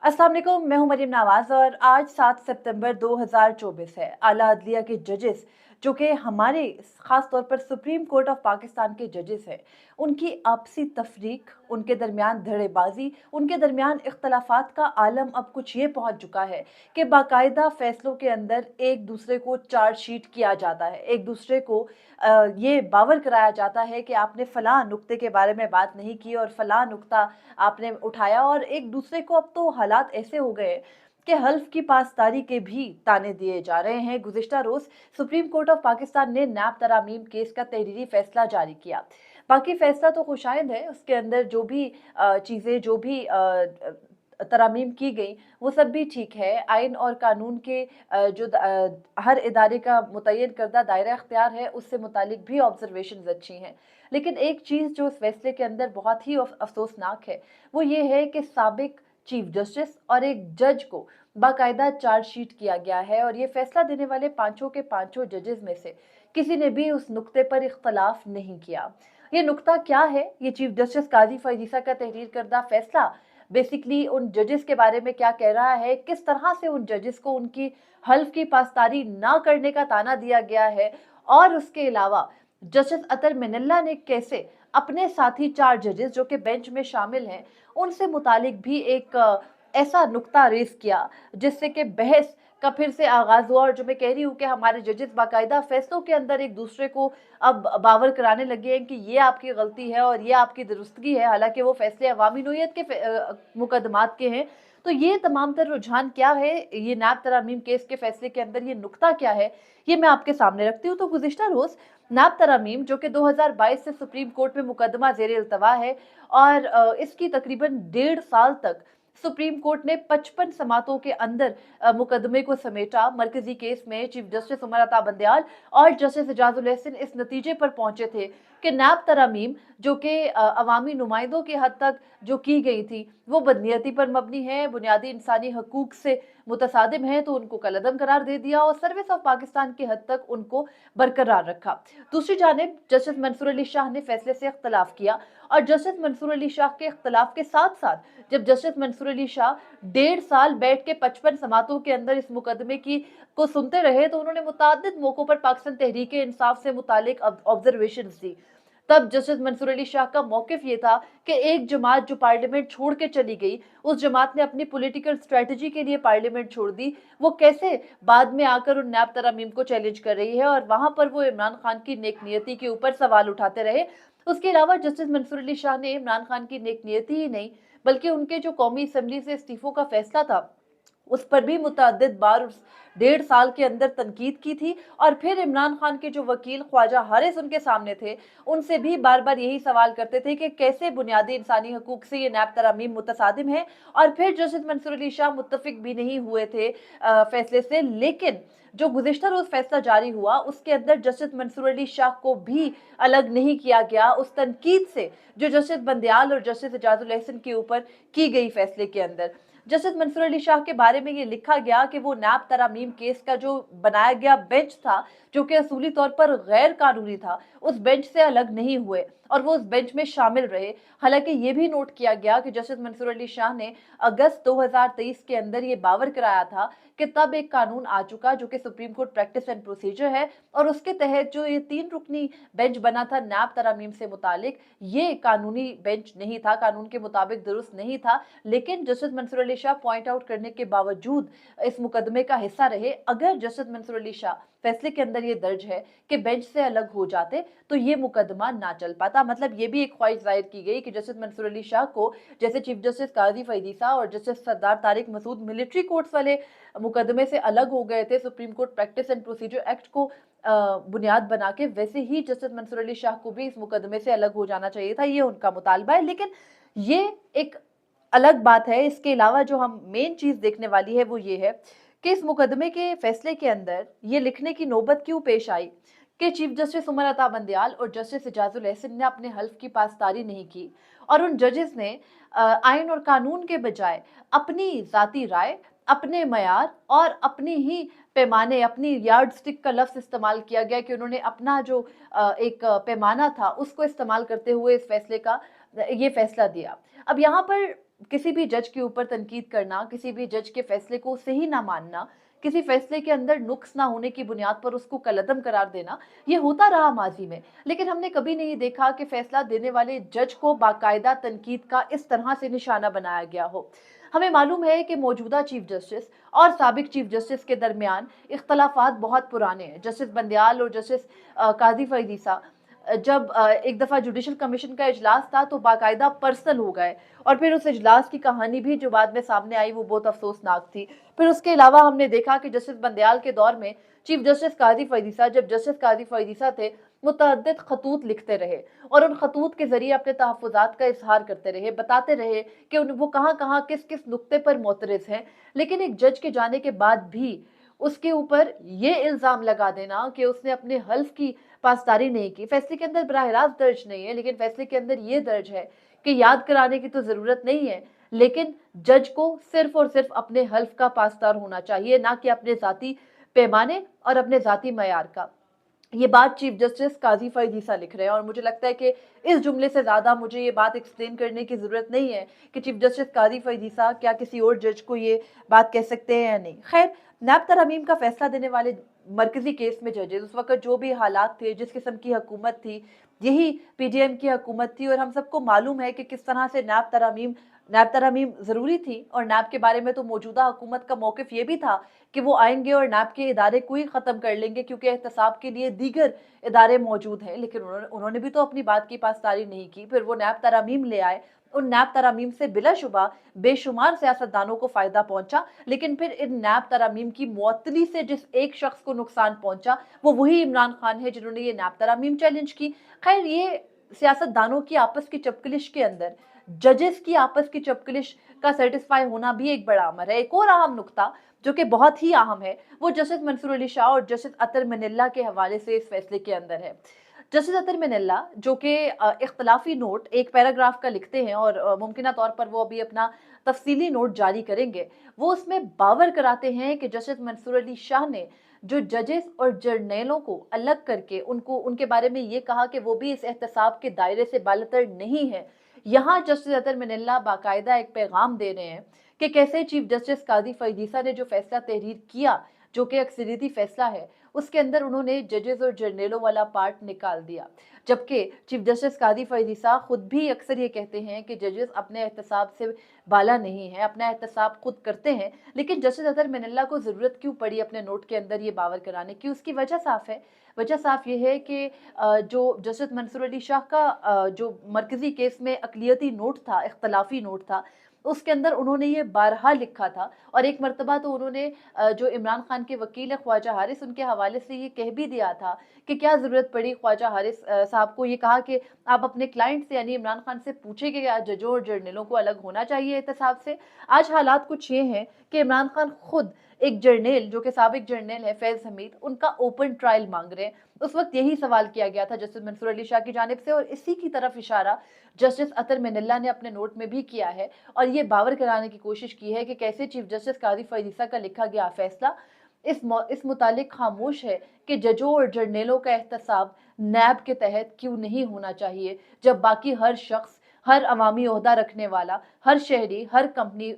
अस्सलाम वालेकुम, मैं हूं मरीम नवाज और आज 7 सितंबर 2024 है। आला अदलिया के जजेस जो कि हमारे ख़ास तौर पर सुप्रीम कोर्ट ऑफ पाकिस्तान के जजेस हैं, उनकी आपसी तफरीक, उनके दरमियान धड़ेबाजी, उनके दरमियान इख्तलाफात का आलम अब कुछ ये पहुंच चुका है कि बाकायदा फ़ैसलों के अंदर एक दूसरे को चार्ज शीट किया जाता है, एक दूसरे को ये बावर कराया जाता है कि आपने फ़लाँ नुक्ते के बारे में बात नहीं की और फ़लाँ नुक्ता आपने उठाया। और एक दूसरे को अब तो हालात ऐसे हो गए कि हल्फ की पासदारी के भी ताने दिए जा रहे हैं। गुज़िश्ता रोज़ सुप्रीम कोर्ट ऑफ पाकिस्तान ने नैब तरामीम केस का तहरीरी फैसला जारी किया। बाकी फैसला तो खुशाइंद है, उसके अंदर जो भी चीज़ें जो भी तरामीम की गई वो सब भी ठीक है। आइन और कानून के हर इदारे का मुतय्यन करदा दायरा इख्तियार है, उससे मुतालिक भी ऑब्जर्वेशंस अच्छी हैं। लेकिन एक चीज़ जो इस फैसले के अंदर बहुत ही अफसोसनाक है, वो ये है कि साबिक चीफ जस्टिस और एक जज को बाकायदा चार्जशीट किया गया है और ये फैसला देने वाले पांचों के पांचों जजेस में से किसी ने भी उस नुक्ते पर इख्तलाफ नहीं किया। ये नुक्ता क्या है? ये चीफ जस्टिस काजी फैजीसा का तहरीर करदा फैसला बेसिकली उन जजेस के बारे में क्या कह रहा है, किस तरह से उन जजेस को उनकी हल्फ की पासदारी ना करने का ताना दिया गया है, और उसके अलावा जस्टिस अतर मिनल्ला ने कैसे अपने साथी चार जजेस जो कि बेंच में शामिल हैं उनसे मुतालिक भी एक ऐसा नुक्ता रेज किया जिससे कि बहस का फिर से आगाज हुआ। और जो मैं कह रही हूँ कि हमारे जजेस बाकायदा फैसलों के अंदर एक दूसरे को अब बावर कराने लगे हैं कि ये आपकी गलती है और ये आपकी दुरुस्तगी है, हालांकि वो फैसले अवामी नोयत के मुकदमात के हैं। तो ये तमाम तर रुझान क्या है, ये नैब तरामीम केस के फैसले के अंदर ये नुक्ता क्या है, ये मैं आपके सामने रखती हूँ। तो गुज़िश्ता रोज नैब तरामीम जो कि 2022 से सुप्रीम कोर्ट में मुकदमा ज़ेर इल्तवा है और इसकी तकरीबन 1.5 साल तक सुप्रीम कोर्ट ने 55 समातों के अंदर मुकदमे को समेटा। मरकजी केस में चीफ जस्टिस उमर अता बंदयाल और जस्टिस एजाजुल एहसन इस नतीजे पर पहुंचे थे कि नैब तरामीम जो कि अवामी नुमाइंदों के हद तक जो की गई थी वो बदनीयती पर मबनी है, बुनियादी इंसानी हकूक से मुतसादिम है, तो उनको कलअदम करार दे दिया और सर्विस ऑफ पाकिस्तान की हद तक उनको बरकरार रखा। दूसरी जानिब जस्टिस मंसूर अली शाह ने फैसले से इख्तलाफ किया और जस्टिस मंसूर अली शाह के इख्तलाफ के साथ साथ जब जस्टिस मंसूर अली शाह 1.5 साल बैठ के 55 समातों के अंदर इस मुकदमे की को सुनते रहे, तो उन्होंने मुताद्दिद मौकों पर पाकिस्तान तहरीक इंसाफ से मुतालिक ऑब्जर्वेशन दी। तब जस्टिस मंसूर अली शाह का मौकिफ ये था कि एक जमात जो पार्लियामेंट छोड़ के चली गई, उस जमात ने अपनी पॉलिटिकल स्ट्रेटजी के लिए पार्लियामेंट छोड़ दी, वो कैसे बाद में आकर उन नैब तरामीम को चैलेंज कर रही है, और वहां पर वो इमरान खान की नेक नियति के ऊपर सवाल उठाते रहे। उसके अलावा जस्टिस मंसूर अली शाह ने इमरान खान की नेक नियति ही नहीं बल्कि उनके जो कौमी असम्बली से इस्तीफों का फैसला था उस पर भी मुतअद्दिद बार उस 1.5 साल के अंदर तनकीद की थी। और फिर इमरान खान के जो वकील ख्वाजा हारिस उनके सामने थे, उनसे भी बार बार यही सवाल करते थे कि कैसे बुनियादी इंसानी हकूक से ये नैब तरामीम मुतसादिम है। और फिर जस्टिस मंसूर अली शाह मुत्तफिक भी नहीं हुए थे फैसले से। लेकिन जो गुज़िश्ता रोज फैसला जारी हुआ उसके अंदर जस्टिस मंसूर अली शाह को भी अलग नहीं किया गया उस तनकीद से जो जस्टिस बंदयाल और जस्टिस एजाजुल एहसन के ऊपर की गई फैसले के अंदर। जस्टिस मंसूर अली शाह के बारे में ये लिखा गया कि वो नैब तरामीम केस का जो बनाया गया बेंच था जो कि असूली तौर पर गैर कानूनी था, उस बेंच से अलग नहीं हुए और वो उस बेंच में शामिल रहे। हालांकि ये भी नोट किया गया कि जस्टिस मंसूर अली शाह ने अगस्त 2023 के अंदर ये बावर कराया था कि तब एक कानून आ चुका जो कि supreme court practice and procedure है, और उसके तहत जो ये 3 रुकनी बेंच बना था नैब तरामीम से मुतालिक, ये कानूनी बेंच नहीं था, कानून के मुताबिक दुरुस्त नहीं था। लेकिन justice Mansoor Ali Shah point out करने के बावजूद इस मुकदमे का हिस्सा रहे। अगर जस्टिस मंसूर अली शाह फैसले के अंदर ये दर्ज है कि बेंच से अलग हो जाते तो ये मुकदमा ना चल पाता। मतलब ये भी एक ख्वाहिश जाहिर की गई कि जस्टिस मंसूर अली शाह को जैसे चीफ जस्टिस काजी फैजीसा और जस्टिस सरदार तारिक मसूद मिलिट्री कोर्ट्स वाले मुकदमे से अलग हो गए थे supreme court practice and procedure act को बुनियाद बना के, वैसे ही जस्टिस मंसूर अली शाह को भी इस मुकदमे से अलग हो जाना चाहिए था, ये उनका मुतालबा है। लेकिन ये एक अलग बात है। इसके अलावा जो हम मेन चीज देखने वाली है वो ये है कि इस मुकदमे के फैसले के अंदर ये लिखने की नौबत क्यों पेश आई कि चीफ जस्टिस उमर अता बंदयाल और जस्टिस एजाजुल एहसन ने अपने हल्फ की पासदारी नहीं की और उन जजेस ने आइन और कानून के बजाय अपनी जाती राय, अपने मयार और अपनी ही पैमाने, अपनी यार्ड स्टिक का लफ्ज इस्तेमाल किया गया कि उन्होंने अपना जो एक पैमाना था उसको इस्तेमाल करते हुए इस फैसले का ये फैसला दिया। अब यहाँ पर किसी भी जज के ऊपर तनकीद करना, किसी भी जज के फैसले को सही ना मानना, किसी फैसले के अंदर नुक्स ना होने की बुनियाद पर उसको कलअदम करार देना, ये होता रहा माजी में। लेकिन हमने कभी नहीं देखा कि फैसला देने वाले जज को बाकायदा तनकीद का इस तरह से निशाना बनाया गया हो। हमें मालूम है कि मौजूदा चीफ जस्टिस और साबिक चीफ जस्टिस के दरमियान इख्तलाफात बहुत पुराने हैं। जस्टिस बंदयाल और जस्टिस काजी फरीद ईसा जब एक दफ़ा जुडिशल कमीशन का इजलास था तो बाकायदा पर्सनल हो गए, और फिर उस इजलास की कहानी भी जो बाद में सामने आई वो बहुत अफसोसनाक थी। फिर उसके अलावा हमने देखा कि जस्टिस बंदयाल के दौर में चीफ जस्टिस काजी फरीद ईसा, जब जस्टिस काजी फरीद ईसा थे, मुतअद्दिद खतूत लिखते रहे और उन खतूत के जरिए अपने तहफ़्फ़ुज़ात का इजहार करते रहे, बताते रहे कि वो कहाँ कहाँ किस किस नुक्ते पर मोतरज़ हैं। लेकिन एक जज के जाने के बाद भी उसके ऊपर ये इल्ज़ाम लगा देना कि उसने अपने हल्फ की पासदारी नहीं की, फैसले के अंदर बराह रास्त दर्ज नहीं है, लेकिन फैसले के अंदर ये दर्ज है कि याद कराने की तो ज़रूरत नहीं है, लेकिन जज को सिर्फ और सिर्फ अपने हल्फ का पासदार होना चाहिए, ना कि अपने ज़ाती पैमाने और अपने ज़ाती मयार का। ये बात चीफ जस्टिस काजी फरीद ईसा लिख रहे हैं, और मुझे लगता है कि इस जुमले से ज़्यादा मुझे ये बात एक्सप्लेन करने की ज़रूरत नहीं है कि चीफ जस्टिस काजी फरीद ईसा क्या किसी और जज को ये बात कह सकते हैं या नहीं। खैर, नैब तरमीम का फैसला देने वाले मरकजी केस में जजेस उस वक्त जो भी हालात थे, जिस किस्म की हुकूमत थी, यही पीडीएम की हुकूमत थी, और हम सबको मालूम है कि किस तरह से नैब तरामीम ज़रूरी थी। और नैब के बारे में तो मौजूदा हुकूमत का मौक़िफ़ ये भी था कि वो आएंगे और नैब के इदारे को ही ख़त्म कर लेंगे, क्योंकि एहतसाब के लिए दीगर इदारे मौजूद हैं। लेकिन उन्होंने भी तो अपनी बात की पासदारी नहीं की। फिर वो नैब तरामीम ले आए। उन नैब तरामीम से बिलाशुबा बेशुमार सियासतदानों को फ़ायदा पहुंचा, लेकिन फिर इन नैब तरामीम की मुअत्तली से जिस एक शख्स को नुकसान पहुंचा वो वही इमरान खान है, जिन्होंने ये नैब तरामीम चैलेंज की। खैर, ये सियासतदानों की आपस की चपकलिश के अंदर जजेस की आपस की चपकलिश का सेटिस्फाई होना भी एक बड़ा अमर है। एक और अहम नुक्ता जो कि बहुत ही अहम है, वो जस्टिस मंसूर अली शाह और जस्टिस अतर मनिल्ला के हवाले से इस फैसले के अंदर है। जस्टिस अतर मनिल्ला जो कि इख्तलाफी नोट एक पैराग्राफ का लिखते हैं, और मुमकिन तौर पर वो अभी अपना तफसीली नोट जारी करेंगे, वो उसमें बावर कराते हैं कि जस्टिस मंसूर अली शाह ने जो जजेस और जर्नैलों को अलग करके उनके बारे में ये कहा कि वो भी इस एहतसाब के दायरे से बालतर नहीं है। यहाँ जस्टिस अतर मनिल्ला बाकायदा एक पैगाम दे रहे हैं कि कैसे चीफ जस्टिस काजी फरीद ईसा ने जो फैसला तहरीर किया, जो कि अक्सरियती फैसला है, उसके अंदर उन्होंने जजेस और जर्नैलों वाला पार्ट निकाल दिया। जबकि चीफ जस्टिस काजी फरीद ईसा खुद भी अक्सर ये कहते हैं कि जजेस अपने एहतसाब से बाला नहीं है, अपना एहतसाब खुद करते हैं। लेकिन जस्टिस अतर मनिल्ला को ज़रूरत क्यों पड़ी अपने नोट के अंदर ये बावर कराने की? उसकी वजह साफ है। वजह साफ ये है कि जो जस्टिस मंसूर अली शाह का जो मरकजी केस में अक़लियती नोट था, इख्तलाफी नोट था, उसके अंदर उन्होंने ये बारहा लिखा था, और एक मरतबा तो उन्होंने जो इमरान खान के वकील है ख्वाजा हारिस, उनके हवाले से ये कह भी दिया था कि क्या ज़रूरत पड़ी ख्वाजा हारिस साहब को, ये कहा कि आप अपने क्लाइंट से यानी इमरान खान से पूछे कि क्या जजों और जर्नलों को अलग होना चाहिए एहतसाब से। आज हालात कुछ ये हैं कि इमरान खान खुद एक जर्नल जो कि साबिक जर्नल है फैज़ हमीद, उनका ओपन ट्रायल मांग रहे हैं। उस वक्त यही सवाल किया गया था जस्टिस मंसूर अली शाह की जानिब से, और इसी की तरफ इशारा जस्टिस अतर मनिल्ला ने अपने नोट में भी किया है, और ये बावर कराने की कोशिश की है कि कैसे चीफ जस्टिस काजी फरीद ईसा का लिखा गया फैसला इस मुतालिक खामोश है कि जजों और जर्नलों का एहतसाब नैब के तहत क्यों नहीं होना चाहिए, जब बाकी हर शख्स, हर अवामी ओहदा रखने वाला, हर शहरी, हर कंपनी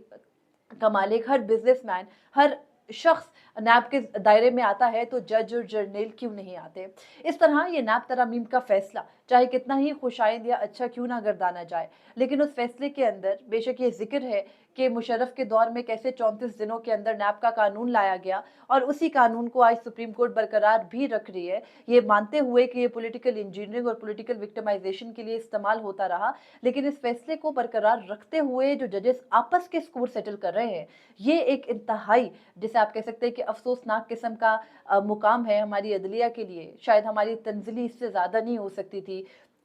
का मालिक, हर बिजनेसमैन, हर शख्स नैब के दायरे में आता है, तो जज और जर्नल क्यों नहीं आते? इस तरह ये नैब तरामीम का फैसला चाहे कितना ही खुशाइंद या अच्छा क्यों ना गर्दाना जाए, लेकिन उस फैसले के अंदर बेशक ये जिक्र है कि मुशर्रफ के दौर में कैसे 34 दिनों के अंदर नैब का कानून लाया गया, और उसी कानून को आज सुप्रीम कोर्ट बरकरार भी रख रही है, ये मानते हुए कि ये पॉलिटिकल इंजीनियरिंग और पॉलिटिकल विक्टिमाइजेशन के लिए इस्तेमाल होता रहा। लेकिन इस फैसले को बरकरार रखते हुए जो जजेस आपस के स्कोर सेटल कर रहे हैं, ये एक इंतहाई, जिसे आप कह सकते हैं कि अफसोसनाक किस्म का मुकाम है हमारी अदलिया के लिए। शायद हमारी तंज़िली इससे ज़्यादा नहीं हो सकती थी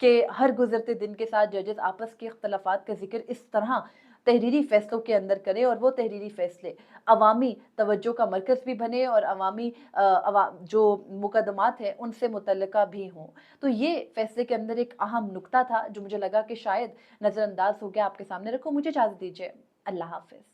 कि हर गुजरते दिन के साथ जजेस आपस के इख्तलाफात का जिक्र इस तरह तहरीरी फैसलों के अंदर करें, और वो तहरीरी फैसले अवामी तवज्जो का मरकज़ भी बने, और अवामी जो मुकदमात हैं उनसे मुतल्लिका भी हों। तो ये फैसले के अंदर एक अहम नुक्ता था जो मुझे लगा कि शायद नज़रअंदाज हो गया, आपके सामने रखूँ। मुझे इजाज़त दीजिए। अल्लाह हाफ़िज़।